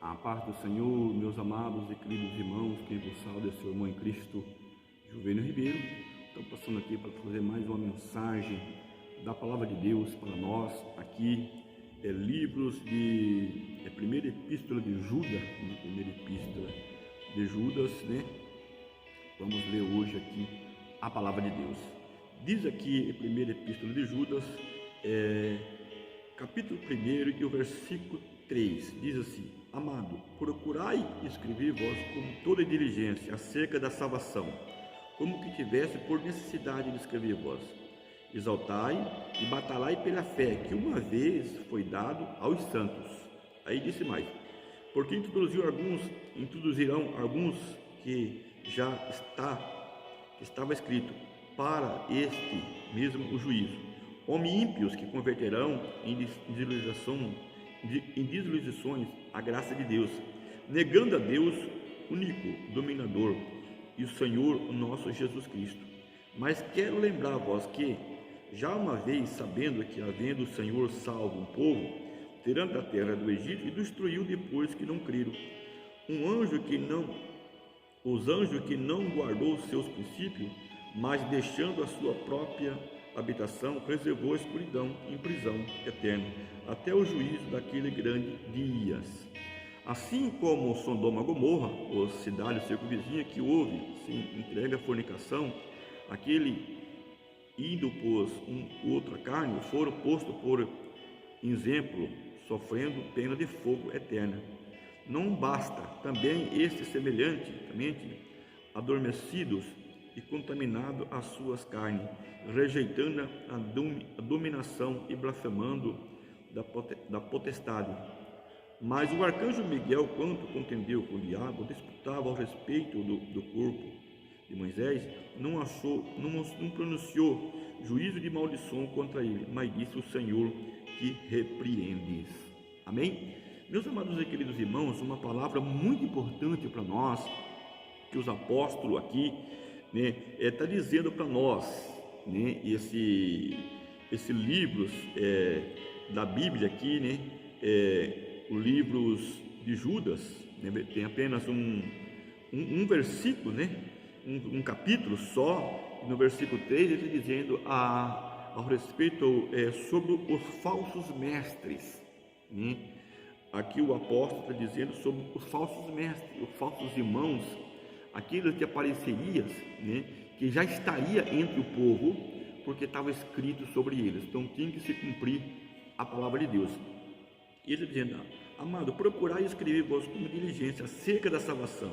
A paz do Senhor, meus amados e queridos irmãos, quem vos salva é seu irmão em Cristo, Juvenal Ribeiro. Estou passando aqui para fazer mais uma mensagem da Palavra de Deus para nós. Aqui primeira epístola de Judas, primeira epístola de Judas, Vamos ler hoje aqui a Palavra de Deus. Diz aqui a primeira epístola de Judas, capítulo 1 e o versículo 3, diz assim: Amado, procurai escrever vós com toda diligência acerca da salvação, como que tivesse por necessidade de escrever vós. Exaltai e batalhai pela fé que uma vez foi dado aos santos. Aí disse mais: porque introduzirão alguns que já estava escrito, para este mesmo o juízo. Homens ímpios que converterão em desilusões a graça de Deus, negando a Deus, único dominador, e o Senhor nosso Jesus Cristo. Mas quero lembrar a vós que, já uma vez sabendo que, havendo o Senhor salvo um povo, tirando da terra do Egito, e destruiu depois que não creram, os anjos que não guardou os seus princípios, mas deixando a sua própria habitação, preservou a escuridão em prisão eterna, até o juízo daquele grande dias. Assim como Sodoma e Gomorra, ou cidade circunvizinha, que houve, sim, entrega à fornicação, aquele indo pôs outra carne, foram postos por exemplo, sofrendo pena de fogo eterna. Não basta, também estes semelhantemente adormecidos e contaminados as suas carnes, rejeitando a dominação e blasfemando da potestade. Mas o arcanjo Miguel, quando contendeu com o diabo, disputava ao respeito do corpo de Moisés, não pronunciou juízo de maldição contra ele, mas disse o Senhor que repreendes. Amém? Meus amados e queridos irmãos, uma palavra muito importante para nós, que os apóstolos aqui está dizendo para nós, esse livros da Bíblia aqui, os livros de Judas, tem apenas um versículo, um capítulo só. No versículo 3 ele está dizendo ao respeito sobre os falsos mestres, Aqui o apóstolo está dizendo sobre os falsos mestres, os falsos irmãos, aqueles que apareceriam, que já estaria entre o povo, porque estava escrito sobre eles. Então tinha que se cumprir a palavra de Deus. E ele dizendo: amado, procurai escrever vós com diligência acerca da salvação,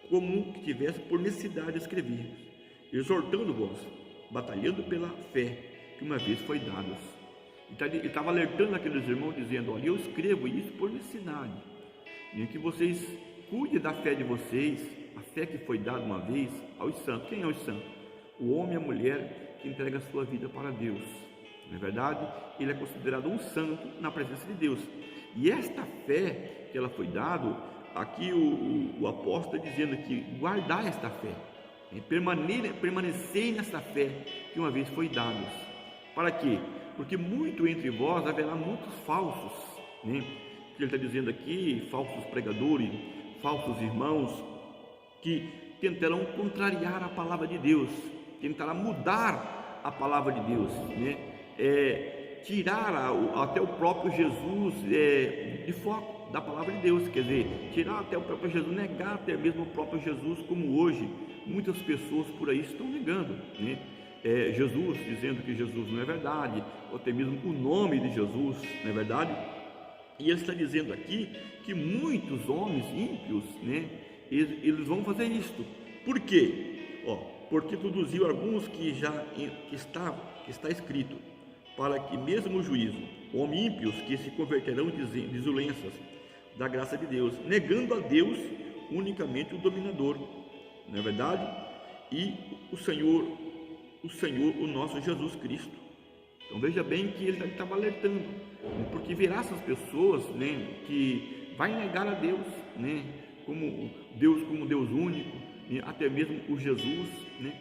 como que tivesse por necessidade de escrever, exortando vós, batalhando pela fé que uma vez foi dada. Ele estava alertando aqueles irmãos, dizendo: olha, eu escrevo isso por necessidade, que vocês cuidem da fé de vocês, a fé que foi dada uma vez aos santos. Quem é os santos? O homem e a mulher que entrega a sua vida para Deus. Não é verdade? Ele é considerado um santo na presença de Deus. E esta fé que ela foi dada, aqui o apóstolo está dizendo que guardar esta fé, permanecer nessa fé que uma vez foi dada. Para quê? Porque muito entre vós haverá muitos falsos, que ele está dizendo aqui, falsos pregadores, falsos irmãos, que tentarão contrariar a palavra de Deus, tentarão mudar a palavra de Deus, tirar até o próprio Jesus de foco da palavra de Deus, quer dizer, tirar até o próprio Jesus, negar até mesmo o próprio Jesus, como hoje muitas pessoas por aí estão negando, Jesus, dizendo que Jesus não é verdade, ou até mesmo o nome de Jesus não é verdade. E ele está dizendo aqui que muitos homens ímpios, eles vão fazer isto. Por quê? Porque introduziu alguns que está escrito, para que mesmo o juízo, homens ímpios que se converterão em desulências da graça de Deus, negando a Deus, unicamente o dominador, não é verdade? E o Senhor, o nosso Jesus Cristo. Então veja bem que ele estava alertando, porque verá essas pessoas, que vai negar a Deus, como Deus único, até mesmo o Jesus,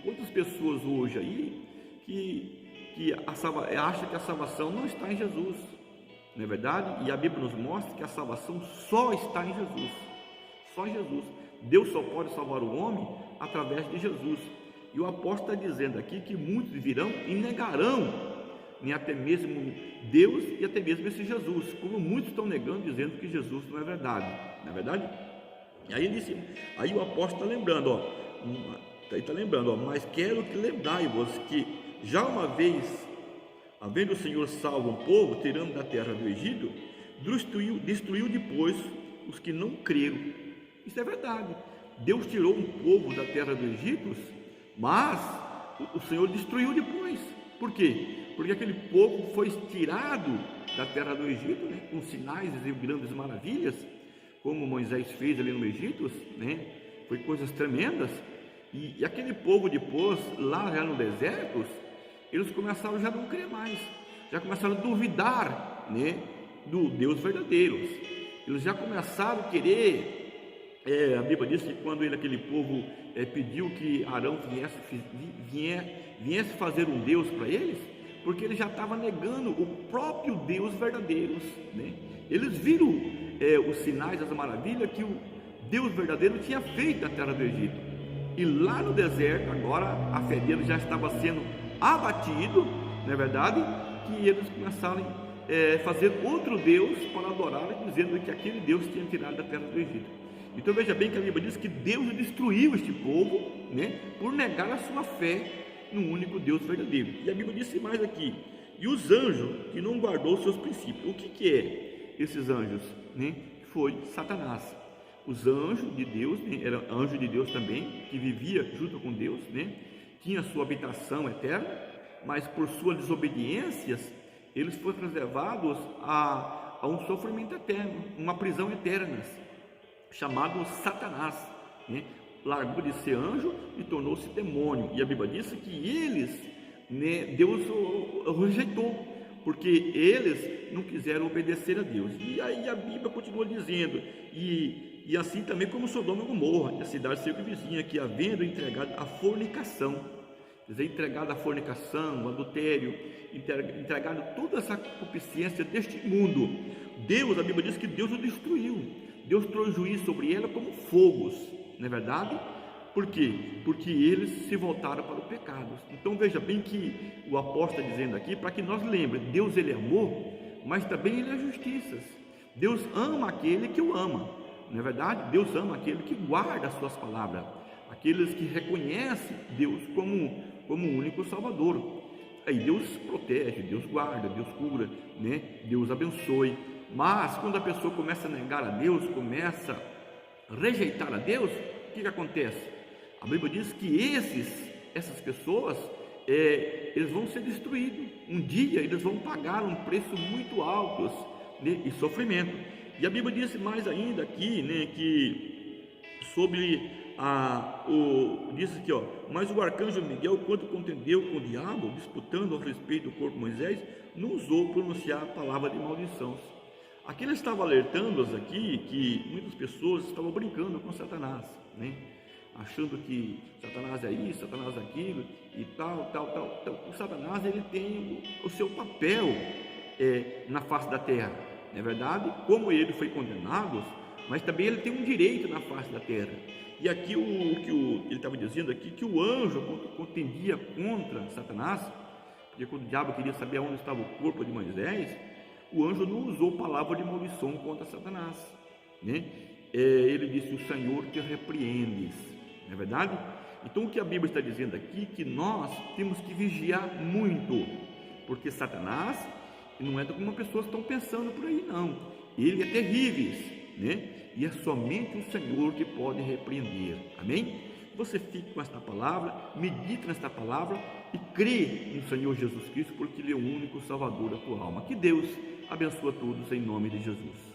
Quantas pessoas hoje aí que acham que a salvação não está em Jesus, não é verdade? E a Bíblia nos mostra que a salvação só está em Jesus, só em Jesus. Deus só pode salvar o homem através de Jesus. E o apóstolo está dizendo aqui que muitos virão e negarão, nem até mesmo Deus e até mesmo esse Jesus, como muitos estão negando, dizendo que Jesus não é verdade, não é verdade? E aí, aí o apóstolo está lembrando, mas quero que lembrai-vos que já uma vez, havendo o Senhor salvo um povo, tirando da terra do Egito, destruiu depois os que não creram. Isso é verdade. Deus tirou um povo da terra do Egito, mas o Senhor destruiu depois. Por quê? Porque aquele povo foi tirado da terra do Egito, né, com sinais e grandes maravilhas, como Moisés fez ali no Egito, né, foi coisas tremendas. E aquele povo depois, lá já no deserto, eles começaram já a não crer mais, já começaram a duvidar, né, do Deus verdadeiro. Eles já começaram a querer. A Bíblia diz que quando aquele povo pediu que Arão viesse fazer um Deus para eles, porque ele já estava negando o próprio Deus verdadeiro, né? Eles viram os sinais, as maravilhas que o Deus verdadeiro tinha feito na terra do Egito, e lá no deserto agora a fé deles já estava sendo abatido, não é verdade? Que eles começaram a fazer outro Deus para adorar, dizendo que aquele Deus tinha tirado da terra do Egito. Então veja bem que a Bíblia diz que Deus destruiu este povo, né, por negar a sua fé no único Deus verdadeiro. E a Bíblia disse mais aqui: e os anjos que não guardou os seus princípios. O que é esses anjos? Né? Foi Satanás. Os anjos de Deus, né, era anjo de Deus também, que vivia junto com Deus, né, tinha sua habitação eterna, mas por suas desobediências eles foram reservados a um sofrimento eterno, uma prisão eterna, chamado Satanás, né? Largou de ser anjo e tornou-se demônio. E a Bíblia diz que eles, né, Deus o rejeitou, porque eles não quiseram obedecer a Deus. E aí a Bíblia continua dizendo, e assim também como Sodoma e Gomorra, a cidade circunvizinha, que havendo entregado a fornicação, quer dizer, entregado a fornicação, o adultério, entregado toda essa concupiscência deste mundo, Deus, a Bíblia diz que Deus o destruiu. Deus trouxe juízo sobre ela como fogos, não é verdade? Por quê? Porque eles se voltaram para o pecado. Então veja bem que o apóstolo está dizendo aqui, para que nós lembremos, Deus ele é amor, mas também ele é justiça. Deus ama aquele que o ama, não é verdade? Deus ama aquele que guarda as suas palavras, aqueles que reconhecem Deus como o único Salvador. Aí Deus protege, Deus guarda, Deus cura, né? Deus abençoe. Mas quando a pessoa começa a negar a Deus, começa a rejeitar a Deus, o que acontece? A Bíblia diz que essas pessoas, eles vão ser destruídos. Um dia eles vão pagar um preço muito alto, né, e sofrimento. E a Bíblia diz mais ainda aqui, né, que sobre diz aqui, mas o arcanjo Miguel, quando contendeu com o diabo, disputando a respeito do corpo de Moisés, não ousou pronunciar a palavra de maldição. Aqui ele estava alertando-os aqui que muitas pessoas estavam brincando com Satanás, né? Achando que Satanás é isso, Satanás é aquilo e tal. O Satanás ele tem o seu papel na face da terra, não é verdade? Como ele foi condenado, mas também ele tem um direito na face da terra. E aqui ele estava dizendo aqui que o anjo contendia contra Satanás, porque quando o diabo queria saber onde estava o corpo de Moisés, o anjo não usou palavra de maldição contra Satanás, né? Ele disse: o Senhor te repreendes, não é verdade? Então o que a Bíblia está dizendo aqui, que nós temos que vigiar muito, porque Satanás não é como as pessoas estão pensando por aí, não. Ele é terrível, né? E é somente o Senhor que pode repreender. Amém? Você fique com esta palavra, medite nesta palavra e crê no Senhor Jesus Cristo, porque Ele é o único Salvador da tua alma. Que Deus abençoe a todos em nome de Jesus.